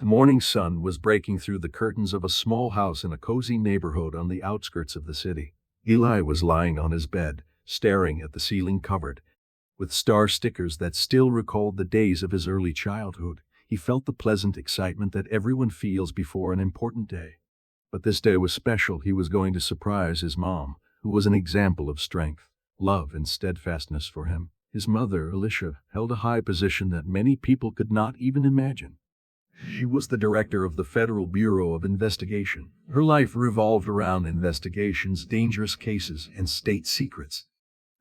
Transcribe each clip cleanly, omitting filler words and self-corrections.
The morning sun was breaking through the curtains of a small house in a cozy neighborhood on the outskirts of the city. Eli was lying on his bed, staring at the ceiling covered with star stickers that still recalled the days of his early childhood. He felt the pleasant excitement that everyone feels before an important day. But this day was special. He was going to surprise his mom, who was an example of strength, love, and steadfastness for him. His mother, Alicia, held a high position that many people could not even imagine. She was the director of the Federal Bureau of Investigation. Her life revolved around investigations, dangerous cases, and state secrets.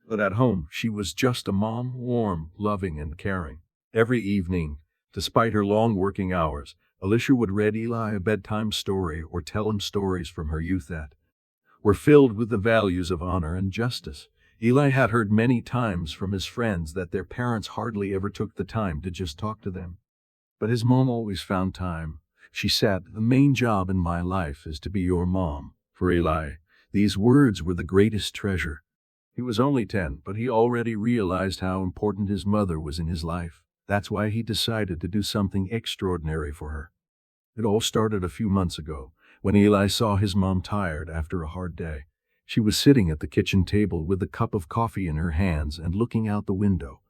But at home, she was just a mom, warm, loving, and caring. Every evening, despite her long working hours, Alicia would read Eli a bedtime story or tell him stories from her youth that were filled with the values of honor and justice. Eli had heard many times from his friends that their parents hardly ever took the time to just talk to them. But his mom always found time. She said, "The main job in my life is to be your mom." For Eli, these words were the greatest treasure. He was only 10, but he already realized how important his mother was in his life. That's why he decided to do something extraordinary for her. It all started a few months ago, when Eli saw his mom tired after a hard day. She was sitting at the kitchen table with a cup of coffee in her hands and looking out the window.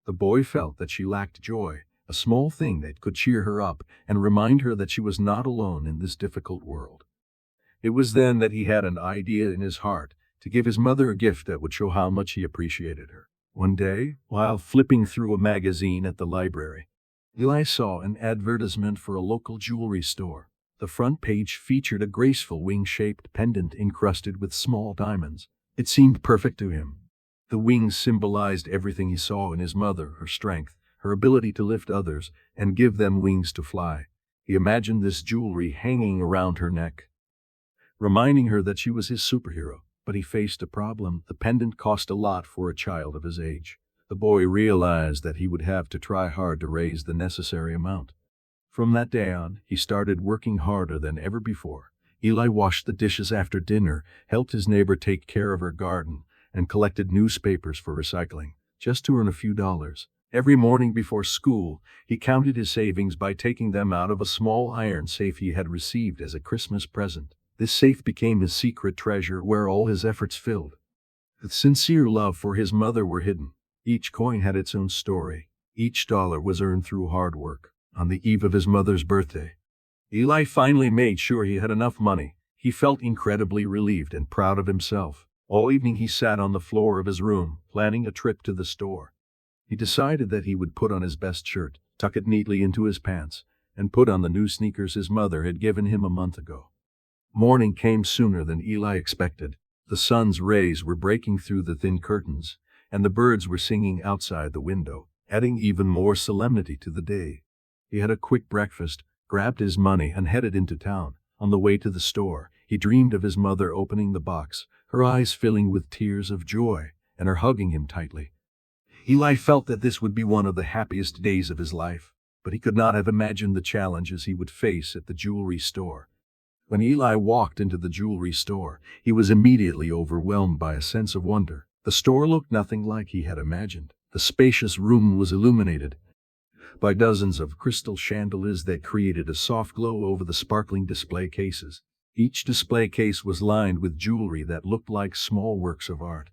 The boy felt that she lacked joy, a small thing that could cheer her up and remind her that she was not alone in this difficult world. It was then that he had an idea in his heart to give his mother a gift that would show how much he appreciated her. One day, while flipping through a magazine at the library, Eli saw an advertisement for a local jewelry store. The front page featured a graceful wing-shaped pendant encrusted with small diamonds. It seemed perfect to him. The wings symbolized everything he saw in his mother: her strength, her ability to lift others and give them wings to fly. He imagined this jewelry hanging around her neck, reminding her that she was his superhero. But he faced a problem. The pendant cost a lot for a child of his age. The boy realized that he would have to try hard to raise the necessary amount. From that day on, he started working harder than ever before. Eli washed the dishes after dinner, helped his neighbor take care of her garden, and collected newspapers for recycling, just to earn a few dollars. Every morning before school, he counted his savings by taking them out of a small iron safe he had received as a Christmas present. This safe became his secret treasure where all his efforts filled with sincere love for his mother were hidden. Each coin had its own story. Each dollar was earned through hard work. On the eve of his mother's birthday, Eli finally made sure he had enough money. He felt incredibly relieved and proud of himself. All evening he sat on the floor of his room, planning a trip to the store. He decided that he would put on his best shirt, tuck it neatly into his pants, and put on the new sneakers his mother had given him a month ago. Morning came sooner than Eli expected. The sun's rays were breaking through the thin curtains, and the birds were singing outside the window, adding even more solemnity to the day. He had a quick breakfast, grabbed his money, and headed into town. On the way to the store, he dreamed of his mother opening the box, her eyes filling with tears of joy, and her hugging him tightly. Eli felt that this would be one of the happiest days of his life, but he could not have imagined the challenges he would face at the jewelry store. When Eli walked into the jewelry store, he was immediately overwhelmed by a sense of wonder. The store looked nothing like he had imagined. The spacious room was illuminated by dozens of crystal chandeliers that created a soft glow over the sparkling display cases. Each display case was lined with jewelry that looked like small works of art: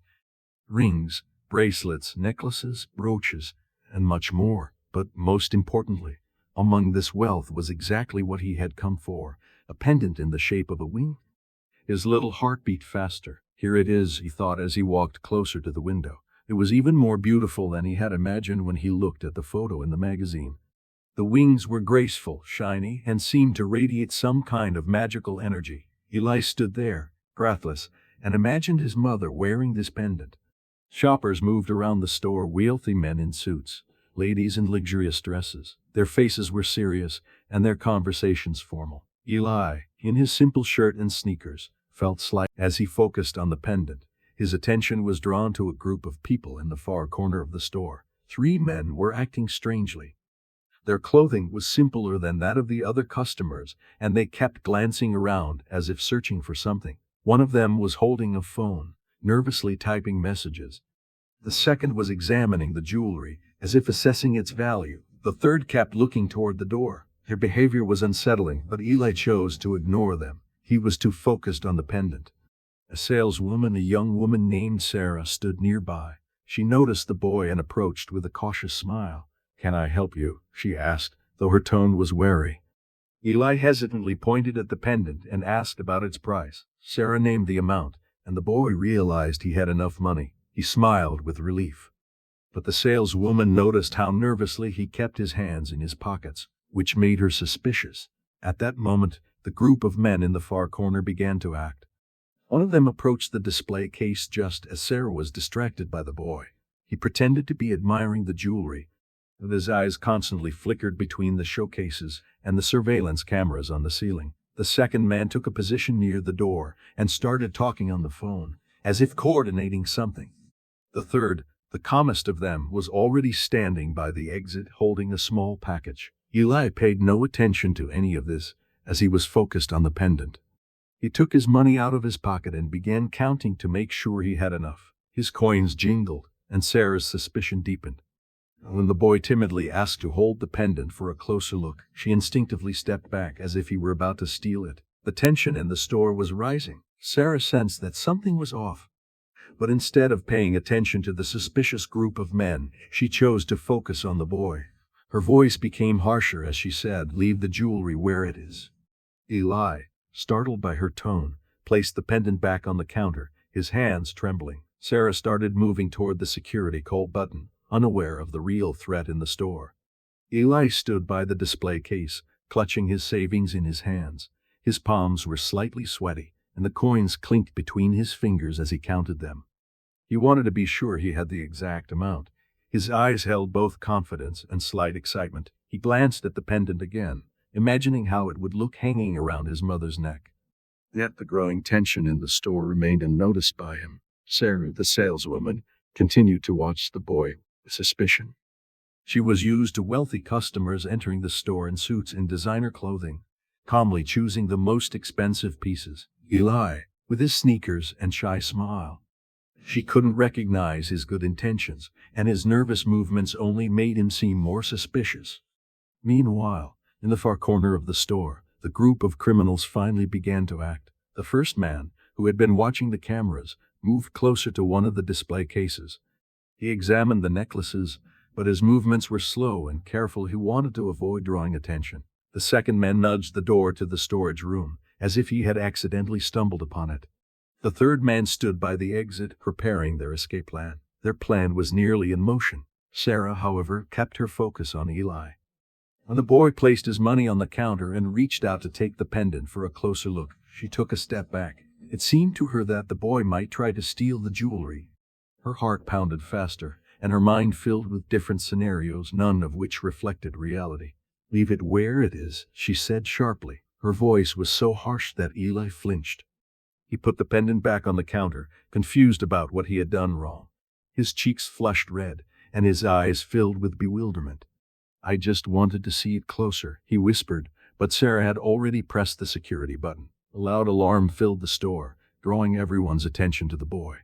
rings, bracelets, necklaces, brooches, and much more. But most importantly, among this wealth was exactly what he had come for: a pendant in the shape of a wing. His little heart beat faster. Here it is, he thought as he walked closer to the window. It was even more beautiful than he had imagined when he looked at the photo in the magazine. The wings were graceful, shiny, and seemed to radiate some kind of magical energy. Eli stood there, breathless, and imagined his mother wearing this pendant. Shoppers moved around the store: wealthy men in suits, ladies in luxurious dresses. Their faces were serious, and their conversations formal. Eli, in his simple shirt and sneakers, felt slight. As he focused on the pendant, his attention was drawn to a group of people in the far corner of the store. 3 men were acting strangely. Their clothing was simpler than that of the other customers, and they kept glancing around as if searching for something. One of them was holding a phone, nervously typing messages. The second was examining the jewelry, as if assessing its value. The third kept looking toward the door, Their behavior was unsettling, but Eli chose to ignore them. He was too focused on the pendant. A saleswoman, a young woman named Sarah, stood nearby. She noticed the boy and approached with a cautious smile. "Can I help you?" she asked, though her tone was wary. Eli hesitantly pointed at the pendant and asked about its price. Sarah named the amount, and the boy realized he had enough money. He smiled with relief. But the saleswoman noticed how nervously he kept his hands in his pockets, which made her suspicious. At that moment, the group of men in the far corner began to act. One of them approached the display case just as Sarah was distracted by the boy. He pretended to be admiring the jewelry, but his eyes constantly flickered between the showcases and the surveillance cameras on the ceiling. The second man took a position near the door and started talking on the phone, as if coordinating something. The third, the calmest of them, was already standing by the exit holding a small package. Eli paid no attention to any of this, as he was focused on the pendant. He took his money out of his pocket and began counting to make sure he had enough. His coins jingled, and Sarah's suspicion deepened. When the boy timidly asked to hold the pendant for a closer look, she instinctively stepped back as if he were about to steal it. The tension in the store was rising. Sarah sensed that something was off. But instead of paying attention to the suspicious group of men, she chose to focus on the boy. Her voice became harsher as she said, "Leave the jewelry where it is." Eli, startled by her tone, placed the pendant back on the counter, his hands trembling. Sarah started moving toward the security call button, unaware of the real threat in the store. Eli stood by the display case, clutching his savings in his hands. His palms were slightly sweaty, and the coins clinked between his fingers as he counted them. He wanted to be sure he had the exact amount. His eyes held both confidence and slight excitement. He glanced at the pendant again, imagining how it would look hanging around his mother's neck. Yet the growing tension in the store remained unnoticed by him. Sarah, the saleswoman, continued to watch the boy with suspicion. She was used to wealthy customers entering the store in suits and designer clothing, calmly choosing the most expensive pieces. Eli, with his sneakers and shy smile. She couldn't recognize his good intentions, and his nervous movements only made him seem more suspicious. Meanwhile, in the far corner of the store, the group of criminals finally began to act. The first man, who had been watching the cameras, moved closer to one of the display cases. He examined the necklaces, but his movements were slow and careful. He wanted to avoid drawing attention. The second man nudged the door to the storage room, as if he had accidentally stumbled upon it. The third man stood by the exit, preparing their escape plan. Their plan was nearly in motion. Sarah, however, kept her focus on Eli. When the boy placed his money on the counter and reached out to take the pendant for a closer look, she took a step back. It seemed to her that the boy might try to steal the jewelry. Her heart pounded faster, and her mind filled with different scenarios, none of which reflected reality. "Leave it where it is," she said sharply. Her voice was so harsh that Eli flinched. He put the pendant back on the counter, confused about what he had done wrong. His cheeks flushed red, and his eyes filled with bewilderment. "I just wanted to see it closer," he whispered, but Sarah had already pressed the security button. A loud alarm filled the store, drawing everyone's attention to the boy.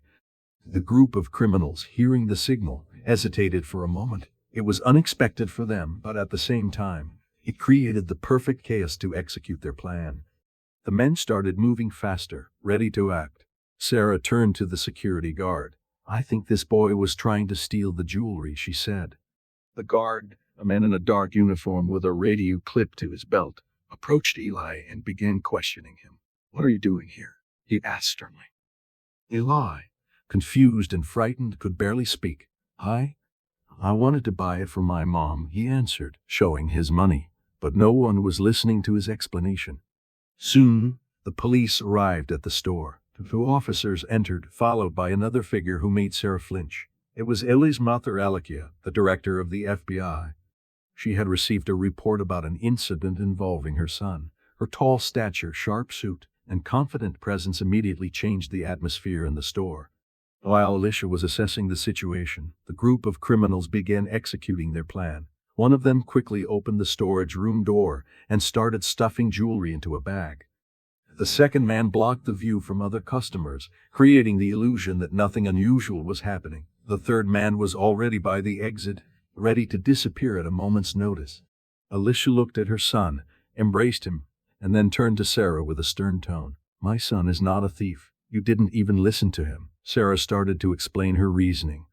The group of criminals, hearing the signal, hesitated for a moment. It was unexpected for them, but at the same time, it created the perfect chaos to execute their plan. The men started moving faster, ready to act. Sarah turned to the security guard. "I think this boy was trying to steal the jewelry," she said. The guard, a man in a dark uniform with a radio clipped to his belt, approached Eli and began questioning him. "What are you doing here?" he asked sternly. Eli, confused and frightened, could barely speak. I wanted to buy it for my mom," he answered, showing his money, but no one was listening to his explanation. Soon, the police arrived at the store. Two officers entered, followed by another figure who made Sarah flinch. It was Eli's mother, Alekia, the director of the FBI. She had received a report about an incident involving her son. Her tall stature, sharp suit, and confident presence immediately changed the atmosphere in the store. While Alicia was assessing the situation, the group of criminals began executing their plan. One of them quickly opened the storage room door and started stuffing jewelry into a bag. The second man blocked the view from other customers, creating the illusion that nothing unusual was happening. The third man was already by the exit, ready to disappear at a moment's notice. Alicia looked at her son, embraced him, and then turned to Sarah with a stern tone. My son is not a thief. You didn't even listen to him. Sarah started to explain her reasoning,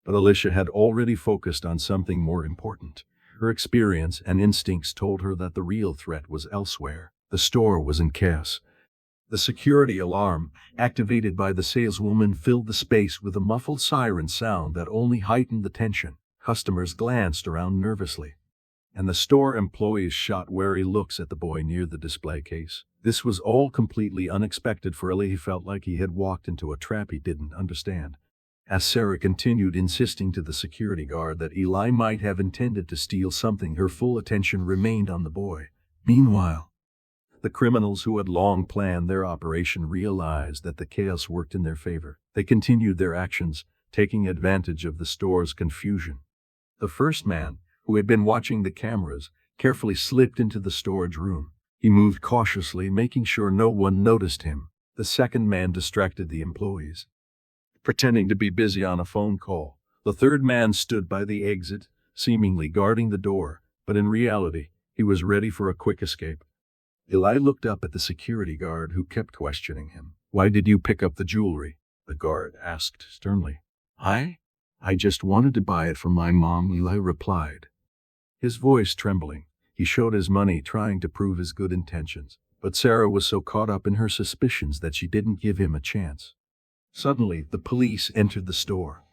but Alicia had already focused on something more important. Her experience and instincts told her that the real threat was elsewhere. The store was in chaos. The security alarm, activated by the saleswoman, filled the space with a muffled siren sound that only heightened the tension. Customers glanced around nervously, and the store employees shot wary looks at the boy near the display case. This was all completely unexpected for Eli. He felt like he had walked into a trap he didn't understand. As Sarah continued insisting to the security guard that Eli might have intended to steal something, her full attention remained on the boy. Meanwhile, the criminals who had long planned their operation realized that the chaos worked in their favor. They continued their actions, taking advantage of the store's confusion. The first man, who had been watching the cameras, carefully slipped into the storage room. He moved cautiously, making sure no one noticed him. The second man distracted the employees, pretending to be busy on a phone call. The third man stood by the exit, seemingly guarding the door, but in reality, he was ready for a quick escape. Eli looked up at the security guard who kept questioning him. Why did you pick up the jewelry? The guard asked sternly. I just wanted to buy it from my mom, Eli replied, his voice trembling. He showed his money, trying to prove his good intentions, but Sarah was so caught up in her suspicions that she didn't give him a chance. Suddenly, the police entered the store.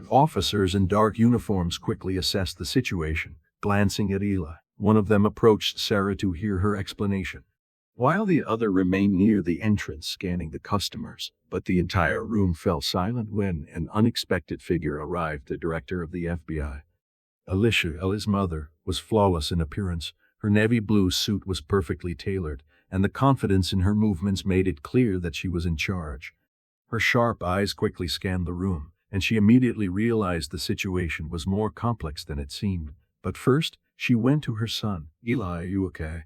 Officers in dark uniforms quickly assessed the situation, glancing at Eli. One of them approached Sarah to hear her explanation, while the other remained near the entrance scanning the customers. But the entire room fell silent when an unexpected figure arrived, the director of the FBI. Alicia, Eli's mother, was flawless in appearance. Her navy blue suit was perfectly tailored, and the confidence in her movements made it clear that she was in charge. Her sharp eyes quickly scanned the room, and she immediately realized the situation was more complex than it seemed. But first, she went to her son. Eli, are you okay?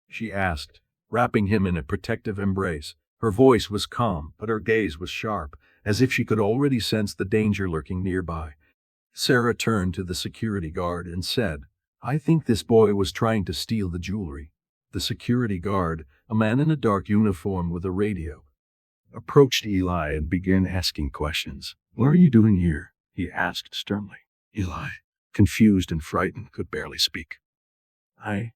She asked, wrapping him in a protective embrace. Her voice was calm, but her gaze was sharp, as if she could already sense the danger lurking nearby. Sarah turned to the security guard and said, I think this boy was trying to steal the jewelry. The security guard, a man in a dark uniform with a radio, approached Eli and began asking questions. What are you doing here? He asked sternly. Eli, confused and frightened, could barely speak. I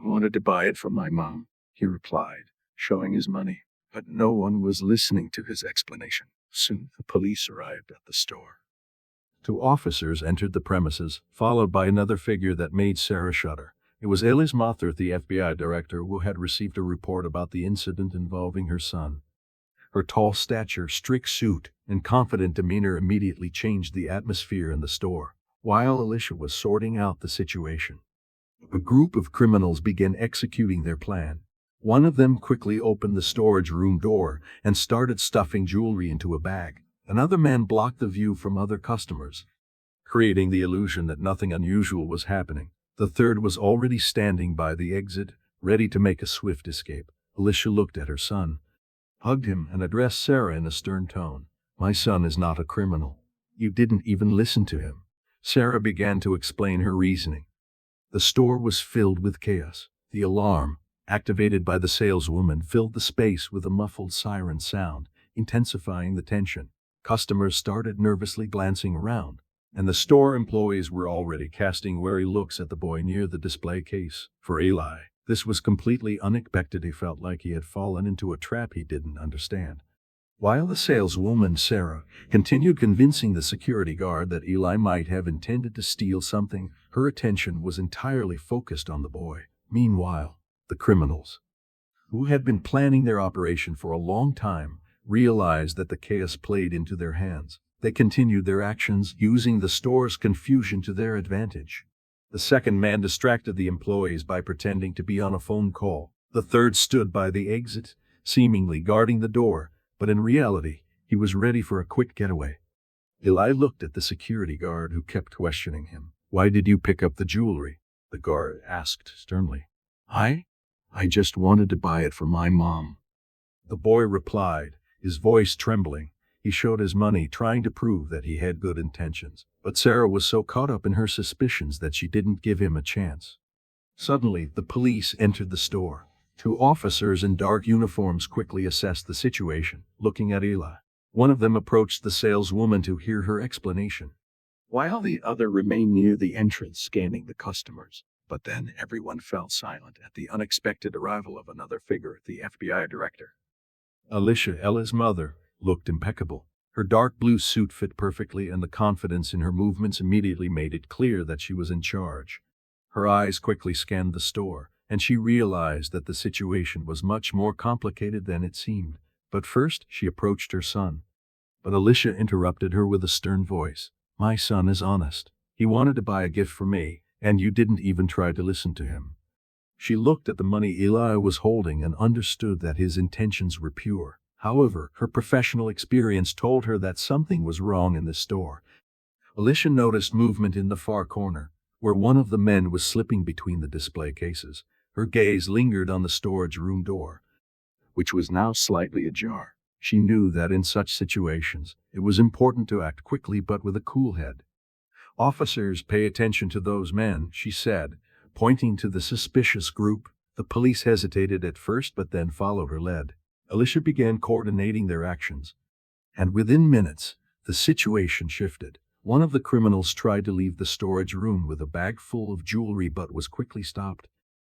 wanted to buy it from my mom, he replied, showing his money. But no one was listening to his explanation. Soon the police arrived at the store. Two officers entered the premises, followed by another figure that made Sarah shudder. It was Eli's mother, the FBI director, who had received a report about the incident involving her son. Her tall stature, strict suit, and confident demeanor immediately changed the atmosphere in the store. While Alicia was sorting out the situation, a group of criminals began executing their plan. One of them quickly opened the storage room door and started stuffing jewelry into a bag. Another man blocked the view from other customers, creating the illusion that nothing unusual was happening. The third was already standing by the exit, ready to make a swift escape. Alicia looked at her son, hugged him, and addressed Sarah in a stern tone. My son is not a criminal. You didn't even listen to him. Sarah began to explain her reasoning. The store was filled with chaos. The alarm, activated by the saleswoman, filled the space with a muffled siren sound, intensifying the tension. Customers started nervously glancing around, and the store employees were already casting wary looks at the boy near the display case. For Eli, this was completely unexpected. He felt like he had fallen into a trap he didn't understand. While the saleswoman, Sarah, continued convincing the security guard that Eli might have intended to steal something, her attention was entirely focused on the boy. Meanwhile, the criminals, who had been planning their operation for a long time, realized that the chaos played into their hands. They continued their actions, using the store's confusion to their advantage. The second man distracted the employees by pretending to be on a phone call. The third stood by the exit, seemingly guarding the door, but in reality, he was ready for a quick getaway. Eli looked at the security guard who kept questioning him. Why did you pick up the jewelry? The guard asked sternly. I just wanted to buy it from my mom, the boy replied, his voice trembling. He showed his money, trying to prove that he had good intentions. But Sarah was so caught up in her suspicions that she didn't give him a chance. Suddenly, the police entered the store. Two officers in dark uniforms quickly assessed the situation, looking at Eli. One of them approached the saleswoman to hear her explanation, while the other remained near the entrance scanning the customers. But then everyone fell silent at the unexpected arrival of another figure, the FBI director. Alicia, Ella's mother, looked impeccable. Her dark blue suit fit perfectly, and the confidence in her movements immediately made it clear that she was in charge. Her eyes quickly scanned the store, and she realized that the situation was much more complicated than it seemed. But first, she approached her son. But Alicia interrupted her with a stern voice. "My son is honest. He wanted to buy a gift for me, and you didn't even try to listen to him." She looked at the money Eli was holding and understood that his intentions were pure. However, her professional experience told her that something was wrong in the store. Alicia noticed movement in the far corner, where one of the men was slipping between the display cases. Her gaze lingered on the storage room door, which was now slightly ajar. She knew that in such situations, it was important to act quickly but with a cool head. "Officers, pay attention to those men," she said, pointing to the suspicious group. The police hesitated at first but then followed her lead. Alicia began coordinating their actions, and within minutes, the situation shifted. One of the criminals tried to leave the storage room with a bag full of jewelry but was quickly stopped.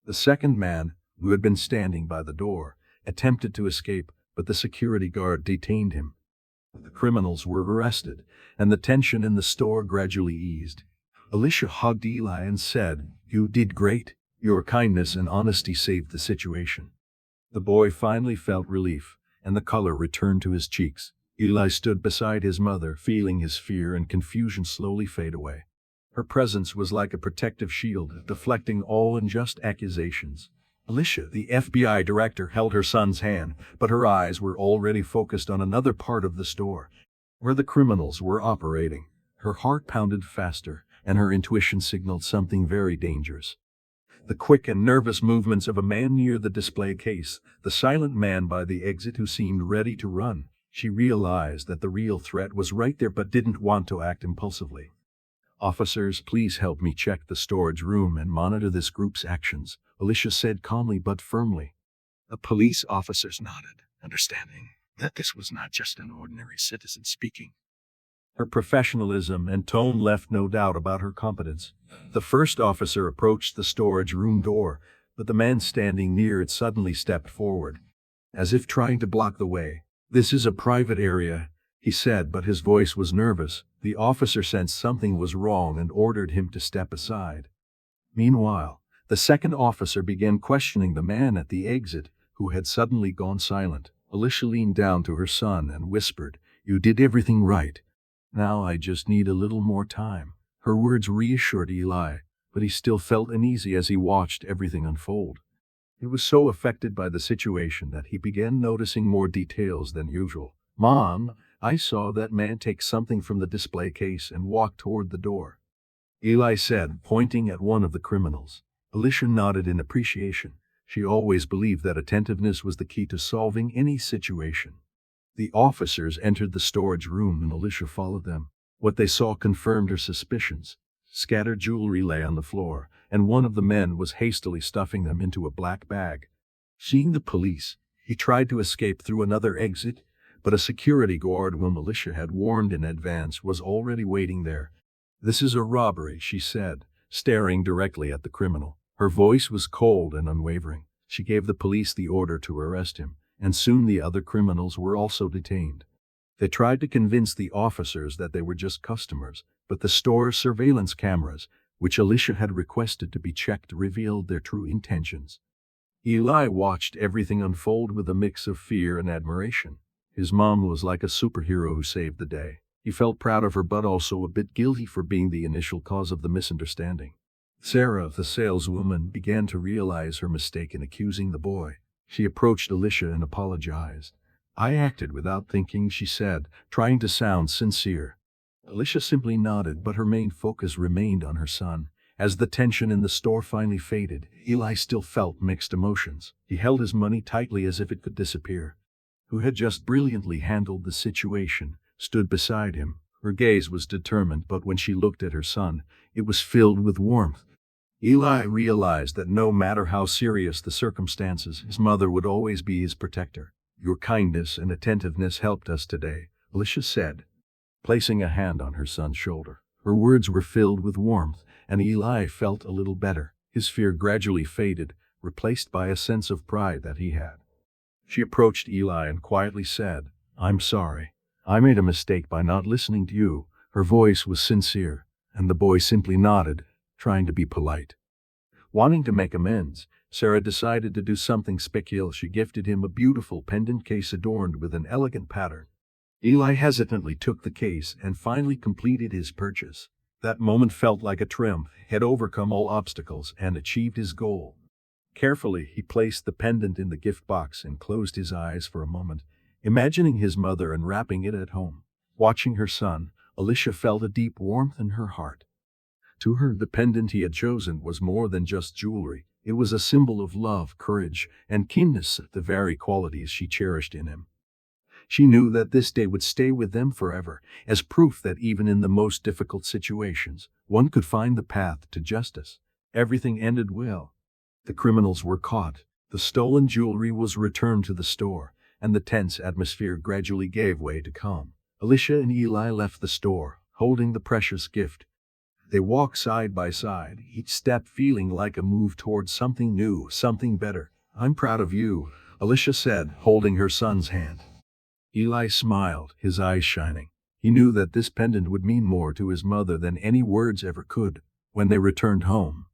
The second man, who had been standing by the door, attempted to escape, but the security guard detained him. The criminals were arrested, and the tension in the store gradually eased. Alicia hugged Eli and said, "You did great. Your kindness and honesty saved the situation." The boy finally felt relief, and the color returned to his cheeks. Eli stood beside his mother, feeling his fear and confusion slowly fade away. Her presence was like a protective shield, deflecting all unjust accusations. Alicia, the FBI director, held her son's hand, but her eyes were already focused on another part of the store, where the criminals were operating. Her heart pounded faster, and her intuition signaled something very dangerous. The quick and nervous movements of a man near the display case, the silent man by the exit who seemed ready to run. She realized that the real threat was right there but didn't want to act impulsively. "Officers, please help me check the storage room and monitor this group's actions," Alicia said calmly but firmly. The police officers nodded, understanding that this was not just an ordinary citizen speaking. Her professionalism and tone left no doubt about her competence. The first officer approached the storage room door, but the man standing near it suddenly stepped forward, as if trying to block the way. "This is a private area," he said, but his voice was nervous. The officer sensed something was wrong and ordered him to step aside. Meanwhile, the second officer began questioning the man at the exit, who had suddenly gone silent. Alicia leaned down to her son and whispered, "You did everything right. Now I just need a little more time." Her words reassured Eli, but he still felt uneasy as he watched everything unfold. He was so affected by the situation that he began noticing more details than usual. "Mom, I saw that man take something from the display case and walk toward the door," Eli said, pointing at one of the criminals. Alicia nodded in appreciation. She always believed that attentiveness was the key to solving any situation. The officers entered the storage room and Alicia followed them. What they saw confirmed her suspicions. Scattered jewelry lay on the floor, and one of the men was hastily stuffing them into a black bag. Seeing the police, he tried to escape through another exit, but a security guard whom Alicia had warned in advance was already waiting there. "This is a robbery," she said, staring directly at the criminal. Her voice was cold and unwavering. She gave the police the order to arrest him, and soon the other criminals were also detained. They tried to convince the officers that they were just customers, but the store's surveillance cameras, which Alicia had requested to be checked, revealed their true intentions. Eli watched everything unfold with a mix of fear and admiration. His mom was like a superhero who saved the day. He felt proud of her but also a bit guilty for being the initial cause of the misunderstanding. Sarah, the saleswoman, began to realize her mistake in accusing the boy. She approached Alicia and apologized. "I acted without thinking," she said, trying to sound sincere. Alicia simply nodded, but her main focus remained on her son. As the tension in the store finally faded, Eli still felt mixed emotions. He held his money tightly as if it could disappear. Who had just brilliantly handled the situation, stood beside him. Her gaze was determined, but when she looked at her son, it was filled with warmth. Eli realized that no matter how serious the circumstances, his mother would always be his protector. "Your kindness and attentiveness helped us today," Alicia said, placing a hand on her son's shoulder. Her words were filled with warmth, and Eli felt a little better. His fear gradually faded, replaced by a sense of pride that he had. She approached Eli and quietly said, "I'm sorry. I made a mistake by not listening to you." Her voice was sincere, and the boy simply nodded, trying to be polite. Wanting to make amends, Sarah decided to do something special. She gifted him a beautiful pendant case adorned with an elegant pattern. Eli hesitantly took the case and finally completed his purchase. That moment felt like a triumph. He had overcome all obstacles and achieved his goal. Carefully, he placed the pendant in the gift box and closed his eyes for a moment, imagining his mother unwrapping it at home. Watching her son, Alicia felt a deep warmth in her heart. To her, the pendant he had chosen was more than just jewelry. It was a symbol of love, courage, and keenness, the very qualities she cherished in him. She knew that this day would stay with them forever, as proof that even in the most difficult situations, one could find the path to justice. Everything ended well. The criminals were caught, the stolen jewelry was returned to the store, and the tense atmosphere gradually gave way to calm. Alicia and Eli left the store, holding the precious gift. They walked side by side, each step feeling like a move towards something new, something better. "I'm proud of you," Alicia said, holding her son's hand. Eli smiled, his eyes shining. He knew that this pendant would mean more to his mother than any words ever could. When they returned home,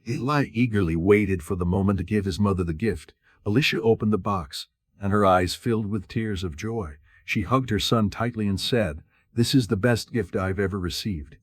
Eli eagerly waited for the moment to give his mother the gift. Alicia opened the box, and her eyes filled with tears of joy. She hugged her son tightly and said, "This is the best gift I've ever received."